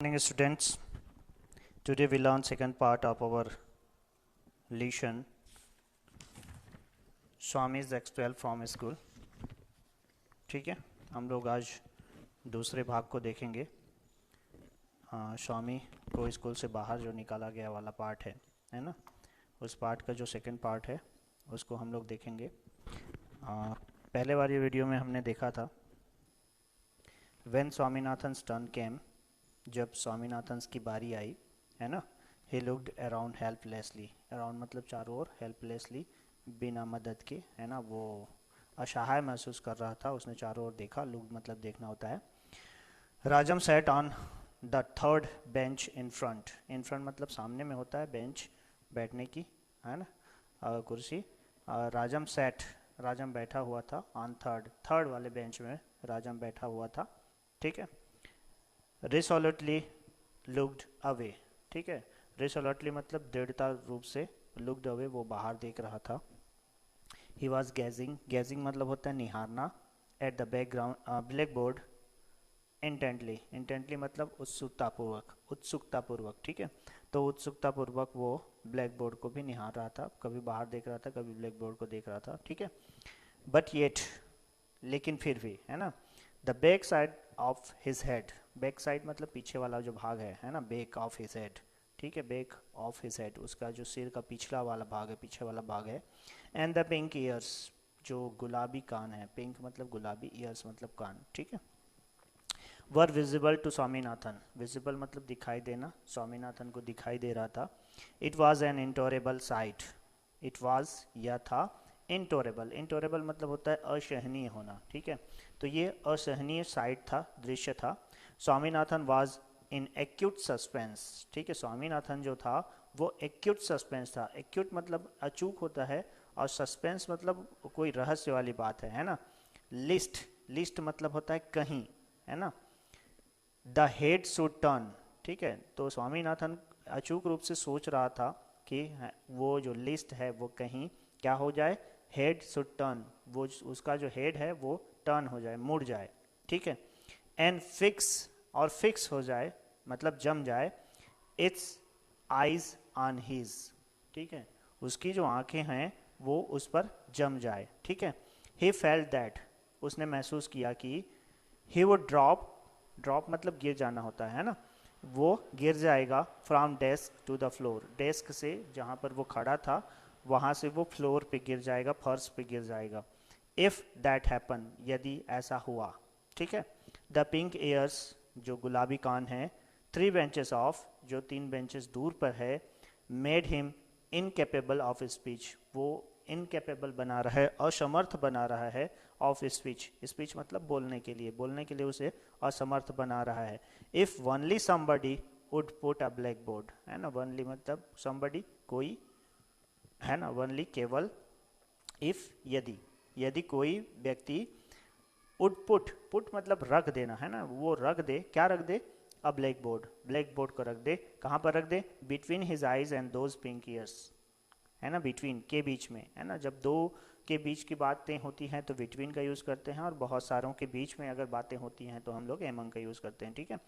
Morning students, today we learn second part of our lesson Swami's expel from school. ठीक है, हम लोग आज दूसरे भाग को देखेंगे। स्वामी को स्कूल से बाहर जो निकाला गया वाला पार्ट है ना, उस पार्ट का जो सेकंड पार्ट है उसको हम लोग देखेंगे। पहले वाली वीडियो में हमने देखा था व्हेन स्वामीनाथन टर्न केम, जब स्वामीनाथन की बारी आई है ना, he looked around helplessly. Around मतलब चारों ओर, हेल्पलेसली बिना मदद के, है ना, वो असहाय महसूस कर रहा था। उसने चारों ओर देखा, लुक मतलब देखना होता है। राजम sat on the third bench in front. In front मतलब सामने में होता है बेंच, बैठने की, है ना, कुर्सी। राजम बैठा हुआ था ऑन थर्ड वाले बेंच में राजम बैठा हुआ था। ठीक है। रिसोल्यूटली लुक्ड अवे। ठीक है, रिसोल्यूटली मतलब दृढ़ता रूप से, लुक्ड अवे वो बाहर देख रहा था। ही वॉज गैजिंग मतलब होता है निहारना। At the background blackboard intently मतलब उत्सुकतापूर्वक। ठीक है, तो उत्सुकतापूर्वक वो ब्लैक बोर्ड को भी निहार रहा था, कभी बाहर देख रहा था, कभी ब्लैक बोर्ड को देख रहा था। ठीक है, बट येट लेकिन फिर भी, है ना, the back side of his head. Back side मतलब पीछे वाला जो भाग है ना, बैक ऑफ हिज हेड। ठीक है, बैक ऑफ हिज हेड, उसका जो सिर का पिछला वाला भाग है, पीछे वाला भाग है। एंड द पिंक ईयर्स, जो गुलाबी कान है, पिंक मतलब गुलाबी, ईयर्स मतलब कान। ठीक है, were visible to Swaminathan. Visible मतलब दिखाई देना, स्वामीनाथन को दिखाई दे रहा था। It was an intolerable sight. It was यह था, इंटोरेबल मतलब होता है असहनीय होना। ठीक है, तो ये असहनीय साइट था, दृश्य था। Swaminathan was in acute suspense. ठीक है, स्वामीनाथन जो था वो एक्यूट सस्पेंस था। एक्यूट मतलब अचूक होता है, और सस्पेंस मतलब कोई रहस्य वाली बात है ना। लिस्ट मतलब होता है कहीं, है ना। The head should turn. ठीक है, तो स्वामीनाथन अचूक रूप से सोच रहा था कि वो जो लिस्ट है वो कहीं क्या हो जाए, हेड शुड टर्न, वो उसका जो हेड है वो टर्न हो जाए, मुड़ जाए। ठीक है, एंड फिक्स, और फिक्स हो जाए मतलब जम जाए, इट्स आइज ऑन हिज। ठीक है, उसकी जो आंखें हैं वो उस पर जम जाए। ठीक है, ही फेल्ट दैट, उसने महसूस किया कि ही वुड ड्रॉप मतलब गिर जाना होता है ना, वो गिर जाएगा from desk to the floor. Desk से जहाँ पर वो खड़ा था वहाँ से वो फ्लोर पे गिर जाएगा, फर्श पे गिर जाएगा। इफ़ दैट हैपन, यदि ऐसा हुआ। ठीक है, द पिंक एयर्स, जो गुलाबी कान है, 3 बेंचेस ऑफ, जो 3 बेंचेस दूर पर है, made him incapable of speech, वो इनकेपेबल बना रहा है, असमर्थ बना रहा है, ऑफ स्पीच मतलब बोलने के लिए उसे असमर्थ बना रहा है। If only somebody would put a black board, है ना, वनली मतलब समबडी कोई, है ना, वनली केवल, इफ यदि कोई व्यक्ति, वुड पुट मतलब रख देना, है ना, वो रख दे, क्या रख दे, अ ब्लैक बोर्ड को रख दे, कहाँ पर रख दे, between his eyes and those pink ears, है ना, बिटवीन के बीच में, है ना, जब दो के बीच की बातें होती हैं तो बिटवीन का यूज़ करते हैं, और बहुत सारों के बीच में अगर बातें होती हैं तो हम लोग एमंग का यूज़ करते हैं। ठीक है,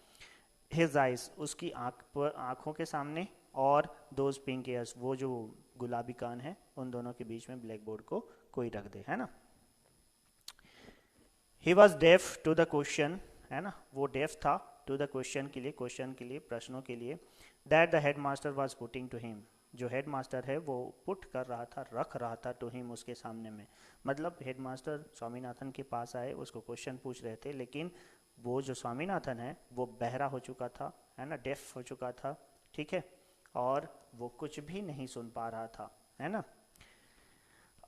हिज आइज, उसकी आंखों के सामने, और दोज पिंक ईयर्स, वो जो गुलाबी कान है, उन दोनों के बीच में ब्लैक बोर्ड को कोई रख दे, है ना। He was deaf to the question, है ना, वो डेफ था टू द क्वेश्चन के लिए, प्रश्नों के लिए, that the head master was putting to him, जो हेड मास्टर है वो पुट कर रहा था, रख रहा था, टू हिम उसके सामने में। मतलब हेड मास्टर स्वामीनाथन के पास आए, उसको क्वेश्चन पूछ रहे थे, लेकिन वो जो स्वामीनाथन है वो बहरा हो चुका था, है ना, डेफ हो चुका था। ठीक है, और वो कुछ भी नहीं सुन पा रहा था, है ना।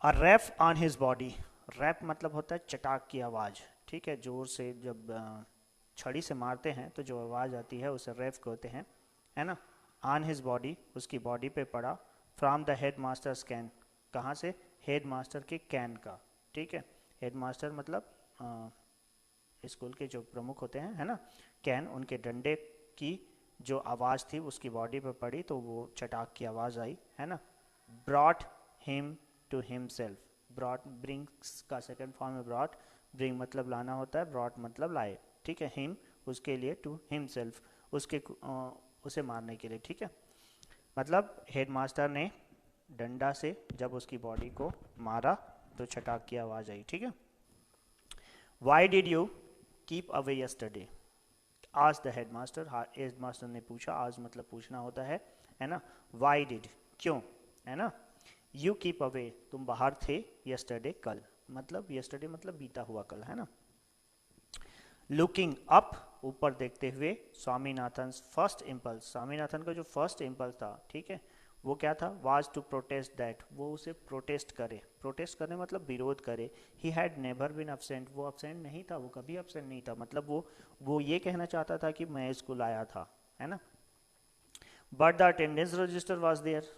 A wrap on his body, wrap मतलब होता है चटाक की आवाज़। ठीक है, जोर से जब छड़ी से मारते हैं तो जो आवाज़ आती है उसे रैप कहते हैं, है ना। ऑन हिज बॉडी, उसकी बॉडी पे पड़ा। From the head masters can, कहाँ से, हेड मास्टर के कैन का। ठीक है, हेड मास्टर मतलब स्कूल के जो प्रमुख होते हैं, है ना, कैन, उनके डंडे की जो आवाज़ थी उसकी बॉडी पे पड़ी तो वो चटाक की आवाज़ आई, है ना। Brought him to himself, brought brings का सेकेंड फॉर्म है ब्रॉट, ब्रिंग मतलब लाना होता है, ब्रॉट मतलब लाए। ठीक है, हिम उसके लिए, टू हिमसेल्फ उसके उसे मारने के लिए, ठीक है। मतलब हेडमास्टर ने डंडा से जब उसकी बॉडी को मारा तो छटाक की आवाज़ आई, ठीक है। Why did you keep away yesterday, आज द हेडमास्टर, हेडमास्टर ने पूछा, आज मतलब पूछना होता है ना। वाई डिड, क्यों, है ना। यू कीप अवे, तुम बाहर थे, यस्टरडे कल, मतलब यस्टरडे मतलब बीता हुआ कल, है ना। लुकिंग अप, ऊपर देखते हुए, स्वामीनाथन फर्स्ट इम्पल्स, स्वामीनाथन का जो फर्स्ट इम्पल्स था, ठीक है, वो क्या था, वाज टू प्रोटेस्ट दैट, वो उसे प्रोटेस्ट करे, प्रोटेस्ट करने मतलब विरोध करे। He had never been absent, वो अब्सेंट नहीं था, वो कभी अब्सेंट नहीं था, मतलब वो ये कहना चाहता था कि मैं स्कूल आया था, है ना। But the attendance register was there,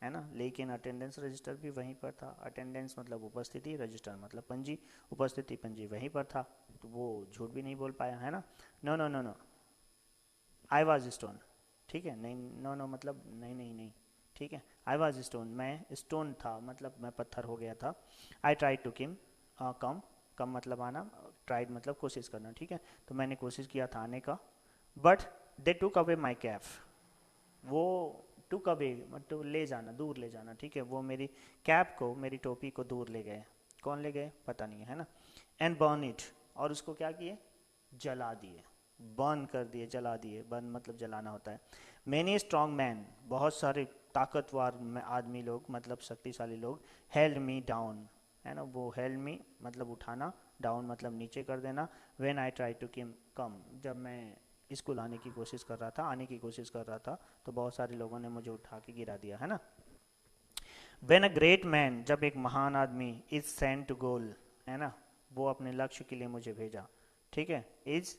है ना, लेकिन अटेंडेंस रजिस्टर भी वहीं पर था। अटेंडेंस मतलब उपस्थिति, रजिस्टर मतलब पंजी, उपस्थिति पंजी वहीं पर था, तो वो झूठ भी नहीं बोल पाया, है ना। No no no no, I was stone, ठीक है, नहीं, नो नो मतलब नहीं नहीं नहीं, ठीक है। आई वाज स्टोन, मैं स्टोन था, मतलब मैं पत्थर हो गया था। आई ट्राई टू कम, कम मतलब आना, ट्राइड मतलब कोशिश करना, ठीक है, तो मैंने कोशिश किया था आने का। बट दे टूक अवे माई कैफ, वो टूक अवे मतलब ले जाना, दूर ले जाना, ठीक है, वो मेरी कैप को, मेरी टोपी को दूर ले गए। कौन ले गए पता नहीं है ना। एंड बर्न इट, और उसको क्या किए, जला दिए, बर्न कर दिए, जला दिए, बर्न मतलब जलाना होता है। मैनी स्ट्रॉन्ग मैन, बहुत सारे ताकतवर आदमी लोग मतलब शक्तिशाली लोग, हेल्ड मी डाउन, है ना, वो हेल्ड मी मतलब उठाना, डाउन मतलब नीचे कर देना। When I try to come, जब मैं स्कूल आने की कोशिश कर रहा था, आने की कोशिश कर रहा था, तो बहुत सारे लोगों ने मुझे उठा के गिरा दिया, है ना। व्हेन अ ग्रेट मैन, जब एक महान आदमी, इज सेंट टू गोल, है ना, वो अपने लक्ष्य के लिए मुझे भेजा, ठीक है। इज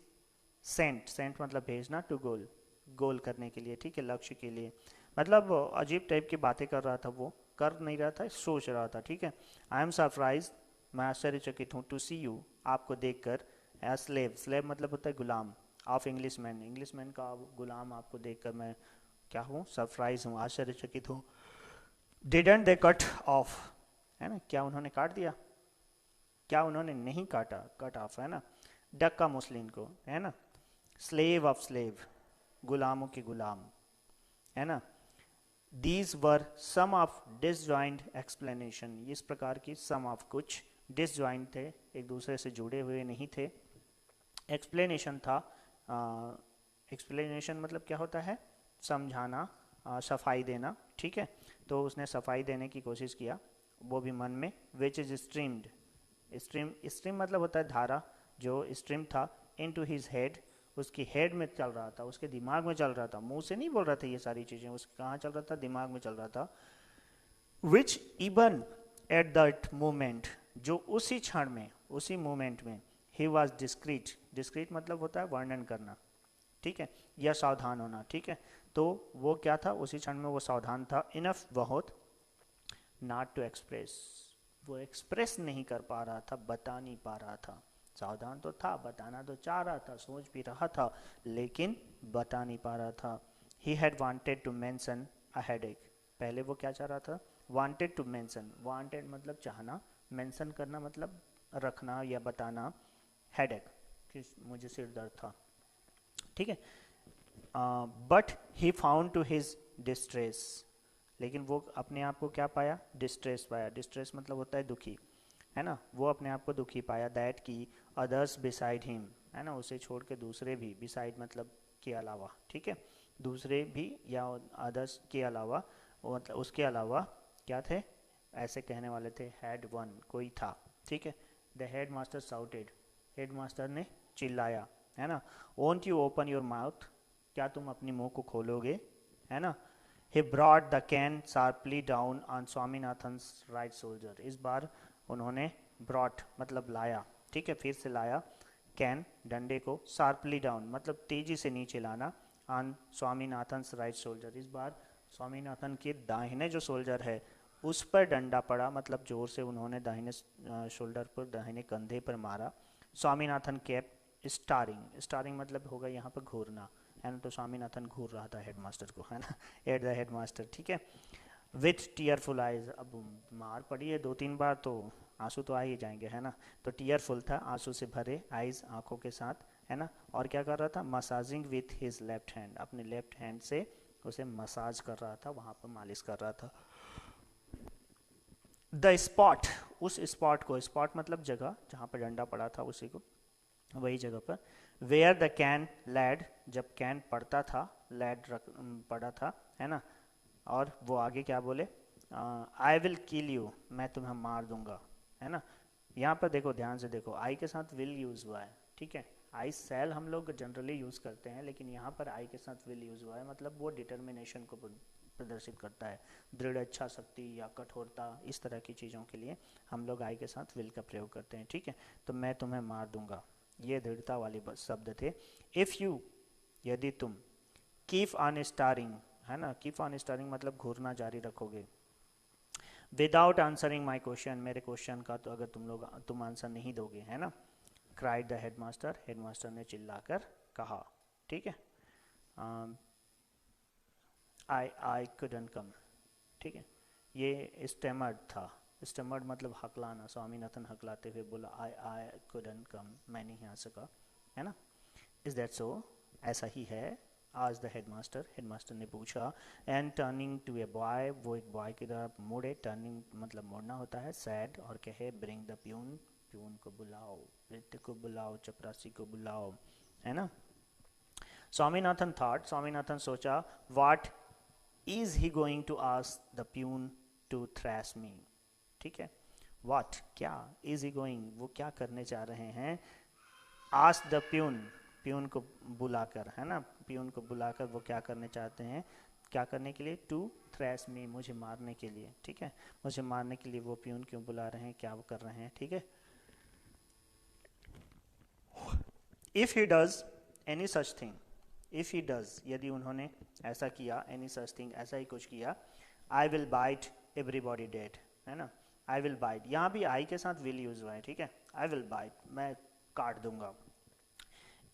सेंट, सेंट मतलब भेजना, टू गोल, गोल करने के लिए, ठीक है, लक्ष्य के लिए, मतलब अजीब टाइप की बातें कर रहा था, वो कर नहीं रहा था, सोच रहा था, ठीक है। आई एम सरप्राइज, मैं आश्चर्यचकित हूँ, टू सी यू, आपको देखकर, एज स्लेव, स्लेव मतलब होता है गुलाम, of Englishman, Englishman का गुलाम आपको देखकर मैं क्या हूँ, सरप्राइज हूँ, आश्चर्यचकित हूँ। डिडंट दे कट ऑफ, है ना, क्या उन्होंने काट दिया, क्या उन्होंने नहीं काटा, कट ऑफ, है ना, डक्का मुस्लिम को, है ना। स्लेव ऑफ स्लेव, गुलामों के गुलाम, है ना। These were some of disjoint explanation, इस प्रकार की सम ऑफ, कुछ डिसजॉइंट थे, एक दूसरे से जुड़े हुए नहीं थे। एक्सप्लेनेशन था, एक्सप्लेनेशन मतलब क्या होता है, समझाना, सफाई देना, ठीक है, तो उसने सफाई देने की कोशिश किया, वो भी मन में। Which is streamed, stream, stream मतलब होता है धारा, जो स्ट्रीम था इन टू हिज हेड, उसकी हेड में चल रहा था, उसके दिमाग में चल रहा था, मुंह से नहीं बोल रहा था ये सारी चीज़ें, उसके कहाँ चल रहा था, दिमाग में चल रहा था। Which even at that moment, जो उसी क्षण में, उसी मोमेंट में, ही वॉज डिस्क्रीट, डिस्क्रीट मतलब होता है वर्णन करना, ठीक है, या सावधान होना, ठीक है, तो वो क्या था, उसी क्षण में वो सावधान था, इनफ बहुत, नॉट टू एक्सप्रेस, वो एक्सप्रेस नहीं कर पा रहा था, बता नहीं पा रहा था, सावधान तो था, बताना तो चाह रहा था, सोच भी रहा था, लेकिन बता नहीं पा रहा था। He had wanted to mention a headache, पहले वो क्या चाह रहा था, वांटेड टू मेंशन, वांटेड मतलब चाहना, मेंशन करना मतलब रखना या बताना, हेडेक कि मुझे सिर दर्द था, ठीक है। But he found to his distress, लेकिन वो अपने आप को क्या पाया, डिस्ट्रेस पाया, डिस्ट्रेस मतलब होता है दुखी, है ना, वो अपने आप को दुखी पाया, दैट की अदर्स बिसाइड हिम, है ना, उसे छोड़ के दूसरे भी, बिसाइड मतलब के अलावा, ठीक है, दूसरे भी या अदर्स के अलावा, मतलब उसके अलावा क्या थे, ऐसे कहने वाले थे, हैड वन, कोई था, ठीक है। The head master shouted, head master ने चिल्लाया, है ना। Won't you open your mouth, क्या तुम अपनी मुंह को खोलोगे, है ना। He brought the can sharply down on Swaminathan's right shoulder, इस बार उन्होंने brought मतलब लाया, ठीक है, फिर से लाया, कैन डंडे को, शार्पली डाउन मतलब तेजी से नीचे लाना, ऑन स्वामीनाथन्स राइट शोल्डर, इस बार स्वामीनाथन के दाहिने जो शोल्डर है उस पर डंडा पड़ा, मतलब जोर से उन्होंने दाहिने शोल्डर पर, दाहिने कंधे पर मारा। स्वामीनाथन कैप स्टारिंग, स्टारिंग मतलब होगा यहाँ पर घूरना, है ना, तो स्वामीनाथन घूर रहा था हेडमास्टर को, है ना, एट द हेडमास्टर, ठीक है। विथ टीयरफुल आइज, अब मार पड़ी है 2-3 बार तो आंसू तो आ ही जाएंगे, है ना, तो टीयरफुल था, आंसू से भरे, आइज आंखों के साथ, है ना, और क्या कर रहा था, massaging with his left hand, अपने लेफ्ट हैंड से उसे मसाज कर रहा था, वहाँ पर मालिश कर रहा था। द स्पॉट, उस स्पॉट को, स्पॉट मतलब जगह जहाँ पर डंडा पड़ा था उसी को, वही जगह पर, वेयर द कैन लैड, जब कैन पड़ता था, लैड पड़ा था, है ना, और वो आगे क्या बोले, आई विल किल यू, मैं तुम्हें मार दूंगा, है ना। यहाँ पर देखो, ध्यान से देखो, आई के साथ विल यूज़ हुआ है, ठीक है। आई सेल हम लोग जनरली यूज़ करते हैं, लेकिन यहाँ पर आई के साथ विल यूज़ हुआ है, मतलब वो डिटर्मिनेशन को प्रदर्शित करता है, दृढ़ इच्छा शक्ति या कठोरता, इस तरह की चीज़ों के लिए हम लोग आई के साथ विल का प्रयोग करते हैं, ठीक है। तो मैं तुम्हें मार दूंगा, ये दृढ़ता वाले शब्द थे। इफ़ यू, यदि तुम, कीप ऑन स्टारिंग, है ना, कीप ऑन स्टारिंग मतलब घूरना जारी रखोगे, विदाउट आंसरिंग माई क्वेश्चन, मेरे क्वेश्चन का तो अगर तुम आंसर नहीं दोगे, है ना, क्राइड द हेडमास्टर, हेडमास्टर ने चिल्लाकर कहा, ठीक है। आई कुडंट कम, ठीक है, ये स्टेमर्ड था, स्टेमर्ड मतलब हकलाना, स्वामीनाथन हकलाते हुए बोला आई कुडंट कम, मैं नहीं आ सका, है ना। इज दैट सो, ऐसा ही है, आज द हेडमास्टर, हेडमास्टर ने पूछा, and turning to a boy, वो एक बॉय की तरफ मुड़े, टर्निंग मतलब मुड़ना होता है, सैड, और कहे ब्रिंग द प्यून, प्यून को बुलाओ, वृत्त को बुलाओ, चपरासी को बुलाओ, है ना। स्वामीनाथन थॉट, स्वामीनाथन सोचा, what is he going to ask the peon to thrash me, ठीक है, व्हाट क्या, इज ही गोइंग वो क्या करने जा रहे हैं, आस्क द प्यून, प्यून को बुलाकर, है ना, प्यून को बुलाकर वो क्या करने चाहते हैं, क्या करने के लिए, टू थ्रैश मी, मुझे मारने के लिए, ठीक है, मुझे मारने के लिए वो प्यून क्यों बुला रहे हैं, क्या वो कर रहे हैं, ठीक है। If he does any such thing, if he does यदि उन्होंने ऐसा किया, एनी सच थिंग ऐसा ही कुछ किया, I will bite everybody dead, है ना, आई विल बाइट, यहाँ भी आई के साथ विल यूज हुआ है, ठीक है, आई विल बाइट, मैं काट दूंगा,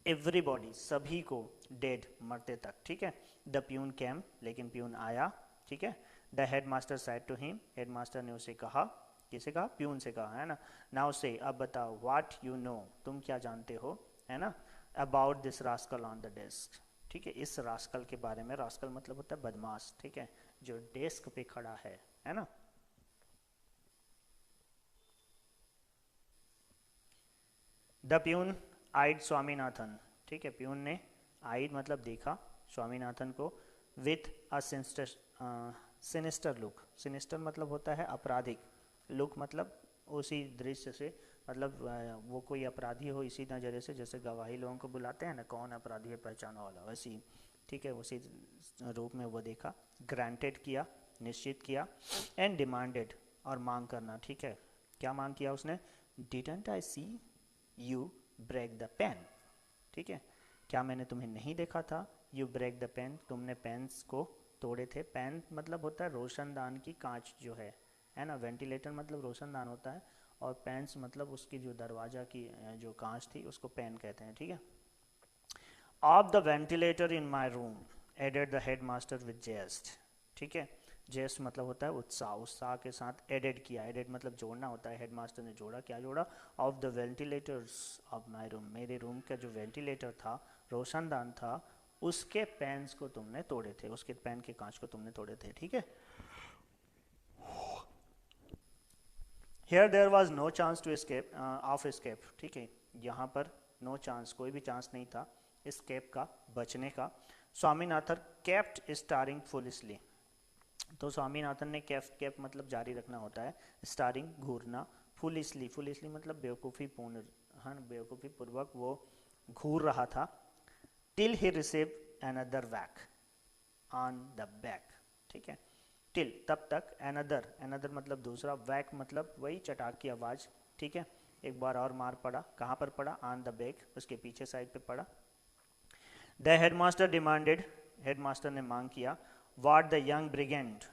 एवरीबॉडी सभी को, डेड मरते तक, ठीक है। द प्यून कैम, लेकिन प्यून आया, ठीक है। The head master said to him, head master ने उसे कहा, किसे कहा, प्यून से कहा, है ना, नाउ से, अब बताओ, व्हाट यू नो, तुम क्या जानते हो, है ना, about this rascal on the desk, ठीक है, इस रास्कल के बारे में, रास्कल मतलब होता है बदमाश, ठीक है, जो डेस्क पे खड़ा है ना। द प्यून आइड स्वामीनाथन, ठीक है, प्यून ने आइड मतलब देखा, स्वामीनाथन को, with a sinister look, sinister मतलब होता है अपराधिक, लुक मतलब उसी दृश्य से, मतलब वो कोई अपराधी हो इसी नज़रिए से, जैसे गवाही लोगों को बुलाते हैं ना, कौन अपराधी है पहचानो वाला, वैसी, ठीक है, उसी रूप में वो देखा, ग्रांटेड किया, निश्चित किया, एंड डिमांडेड, और मांग करना, ठीक है, क्या मांग किया उसने, didn't I see you break the pen, ठीक है, क्या मैंने तुम्हें नहीं देखा था, यू ब्रेक द पेन, तुमने पेन्स को तोड़े थे, पेन मतलब होता है रोशनदान की कांच जो है ना, वेंटिलेटर मतलब रोशनदान होता है, और पेन्स मतलब उसकी जो दरवाजा की जो कांच थी उसको पेन कहते हैं, ठीक है। Of the ventilator in my room, added the head master with jest, ठीक है, जेस्ट मतलब होता है उत्साह, उत्साह के साथ एडेड किया, एडेड मतलब जोड़ना होता है, हेडमास्टर ने जोड़ा, क्या जोड़ा, of the ventilators of my room, मेरे रूम का जो वेंटिलेटर था, रोशनदान था, उसके पेन्स को तुमने तोड़े थे, उसके पेन के कांच को तुमने तोड़े थे, ठीक है। Here there was no chance to escape, of escape, ठीक है, यहाँ पर नो चांस, कोई भी चांस नहीं था एस्केप का, बचने का। स्वामीनाथन केप्ट स्टारिंग फुलिशली, तो स्वामीनाथन ने केप मतलब जारी रखना होता है, स्टारिंग घूरना, फुलिशली, फुलिशली मतलब बेवकूफ़ी पूर्ण, हाँ, बेवकूफ़ी पूर्वक वो घूर रहा था, till he receive another whack on the back, ठीक है, टिल तब तक, अनदर, अनदर मतलब दूसरा, वैक मतलब वही चटाक की आवाज़, ठीक है, एक बार और मार पड़ा, कहाँ पर पड़ा, ऑन द बैक, उसके पीछे साइड पे पड़ा। द हेडमास्टर डिमांडेड, हेडमास्टर ने मांग किया, व्हाट द यंग ब्रिगेंड,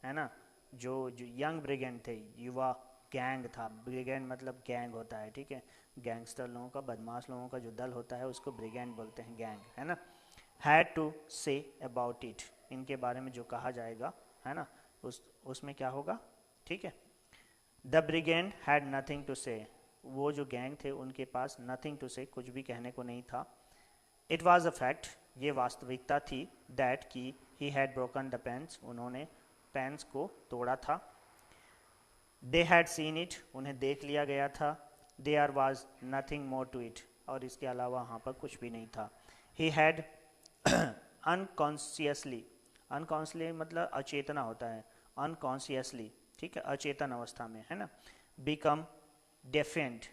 है ना, जो यंग ब्रिगेंड थे, युवा गैंग था, ब्रिगेंड मतलब गैंग होता है, ठीक है, गैंगस्टर लोगों का, बदमाश लोगों का जो दल होता है उसको ब्रिगेंड बोलते हैं, गैंग, है ना, had to say about it, इनके बारे में जो कहा जाएगा, है ना, उसमें क्या होगा, ठीक है। द ब्रिगेंड हैड नथिंग टू से, वो जो गैंग थे उनके पास नथिंग टू से, कुछ भी कहने को नहीं था। इट वॉज अ फैक्ट, ये वास्तविकता थी, दैट कि he had broken the pens, उन्होंने पेन्स को तोड़ा था। दे हैड सीन इट, उन्हें देख लिया गया था। There was nothing more to it, और इसके अलावा वहाँ पर कुछ भी नहीं था। ही हैड अनकॉन्शियसली, अनकॉन्शियसली मतलब अचेतना होता है, अनकॉन्शियसली, ठीक है, अचेतन अवस्था में, है ना, बिकम डेफेंट,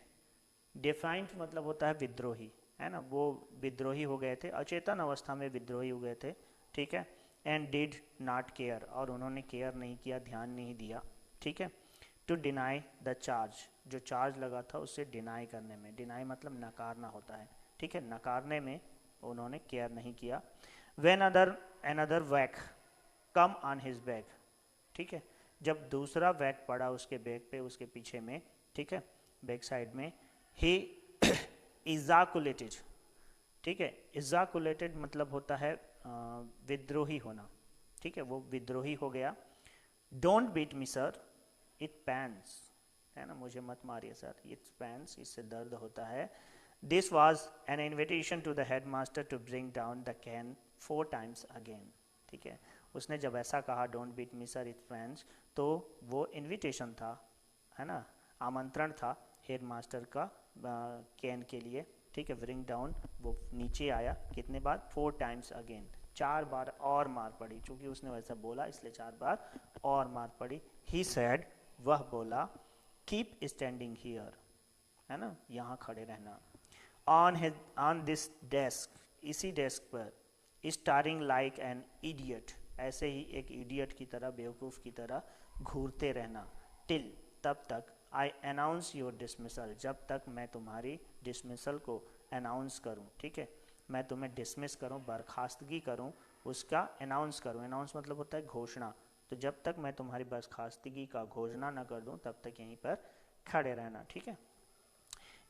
डिफाइंट मतलब होता है विद्रोही, है ना, वो विद्रोही हो गए थे, अचेतन अवस्था में विद्रोही हो गए थे, ठीक है। एंड डिड नॉट केयर, और उन्होंने केयर नहीं किया, ध्यान नहीं दिया, ठीक है। टू डिनाई द चार्ज, जो चार्ज लगा था उससे डिनाई करने में, डिनाई मतलब नकारना होता है, ठीक है, नकारने में उन्होंने केयर नहीं किया। When another whack come on his back, ठीक है, जब दूसरा वैक पड़ा उसके बैक पे, उसके पीछे में, ठीक है, बैक साइड में, ही इजाकुलेटेड, ठीक है, इजाकुलेटेड मतलब होता है विद्रोही होना, ठीक है, वो विद्रोही हो गया। Don't beat me sir, it pains, है ना, मुझे मत मारिए सर, इट्स पैंस, इससे दर्द होता है। This was an invitation to the head master to bring down the cane 4 times again, ठीक है, उसने जब ऐसा कहा don't beat me sir it's pains, तो वो इन्विटेशन था, है ना, आमंत्रण था हेड मास्टर का कैन के लिए, ठीक है, ब्रिंग डाउन, वो नीचे आया, कितने बार, 4 times अगेन, 4 बार और मार पड़ी, चूंकि उसने वैसा बोला इसलिए 4 बार और मार पड़ी। ही सैड, वह बोला, कीप स्टैंडिंग हियर, है ना, यहाँ खड़े रहना। ऑन दिस डेस्क, इसी डेस्क पर, स्टारिंग लाइक एन इडियट, ऐसे ही एक इडियट की तरह, बेवकूफ़ की तरह घूरते रहना। टिल, तब तक, आई अनाउंस योर डिसमिसल, जब तक मैं तुम्हारी डिसमिसल को अनाउंस करूं, ठीक है, मैं तुम्हें डिसमिस करूं, बर्खास्तगी करूं, उसका अनाउंस करूं, अनाउंस मतलब होता है घोषणा, तो जब तक मैं तुम्हारी बर्खास्तगी का घोषणा न कर दूं तब तक यहीं पर खड़े रहना, ठीक है।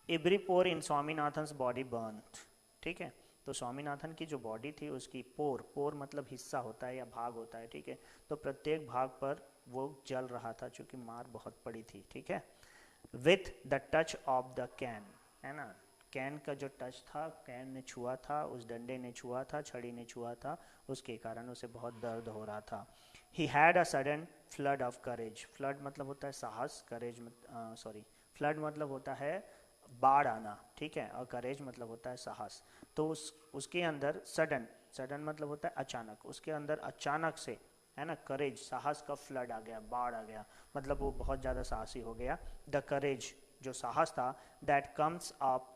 एवरी पोर इन स्वामीनाथन्स बॉडी बर्न्ड, ठीक है, तो स्वामीनाथन की जो बॉडी थी उसकी पोर, पोर मतलब हिस्सा होता है या भाग होता है, ठीक है, तो प्रत्येक भाग पर वो जल रहा था चूंकि मार बहुत पड़ी थी, ठीक है। With the touch of the can, है ना, कैन का जो टच था, कैन ने छुआ था, उस डंडे ने छुआ था, छड़ी ने छुआ था, उसके कारण उसे बहुत दर्द हो रहा था। He had a sudden flood of courage, flood मतलब होता है साहस, करेज सॉरी, फ्लड मतलब होता है बाढ़ आना, ठीक है, और करेज मतलब होता है साहस, तो उसके अंदर सडन, सडन मतलब होता है अचानक, उसके अंदर अचानक से, है ना, करेज, साहस का फ्लड आ गया, बाढ़ आ गया, मतलब वो बहुत ज़्यादा साहसी हो गया। द करेज, जो साहस था, that comes up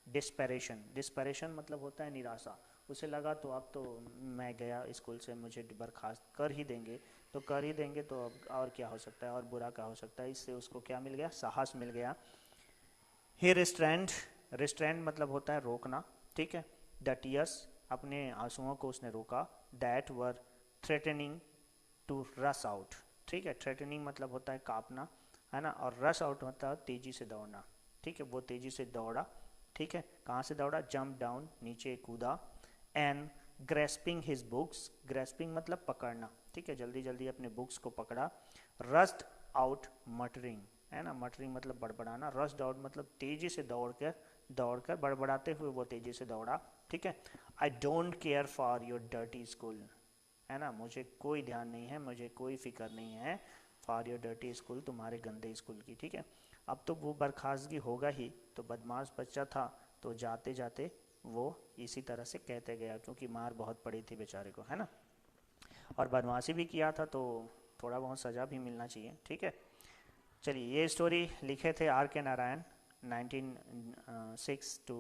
dispersion, dispersion मतलब होता है निराशा, उसे लगा तो अब तो मैं गया स्कूल से, मुझे बर्खास्त कर ही देंगे, तो कर ही देंगे तो अब और क्या हो सकता है, और बुरा क्या हो सकता है, इससे उसको क्या मिल गया, साहस मिल गया। ही रिस्ट्रेंड, रिस्ट्रेंड मतलब होता है रोकना, ठीक है, द टीयर्स, अपने आंसुओं को उसने रोका, दैट वर थ्रेटनिंग टू रस आउट, ठीक है, थ्रेटनिंग मतलब होता है कांपना, है ना, और रस आउट होता है तेजी से दौड़ना, ठीक है, वो तेजी से दौड़ा, ठीक है, कहाँ से दौड़ा, जंप डाउन, नीचे कूदा। And grasping his books, grasping मतलब पकड़ना, ठीक है, जल्दी जल्दी अपने बुक्स को पकड़ा। रस्ट आउट मटरिंग, है ना, मटरिंग मतलब बड़बड़ाना, रस्ट आउट मतलब तेजी से दौड़कर बड़बड़ाते हुए वो तेजी से दौड़ा, ठीक है। I don't care for your dirty school, है ना, मुझे कोई ध्यान नहीं है, मुझे कोई फिक्र नहीं है, फॉर योर डर्टी स्कूल, तुम्हारे गंदे स्कूल की, ठीक है। अब तो वो बर्खास्तगी होगा ही, तो बदमाश बच्चा था, तो जाते जाते वो इसी तरह से कहते गया, क्योंकि मार बहुत पड़ी थी बेचारे को, है ना, और बदमाशी भी किया था तो थोड़ा बहुत सज़ा भी मिलना चाहिए, ठीक है। चलिए, ये स्टोरी लिखे थे आर के नारायण 1906 to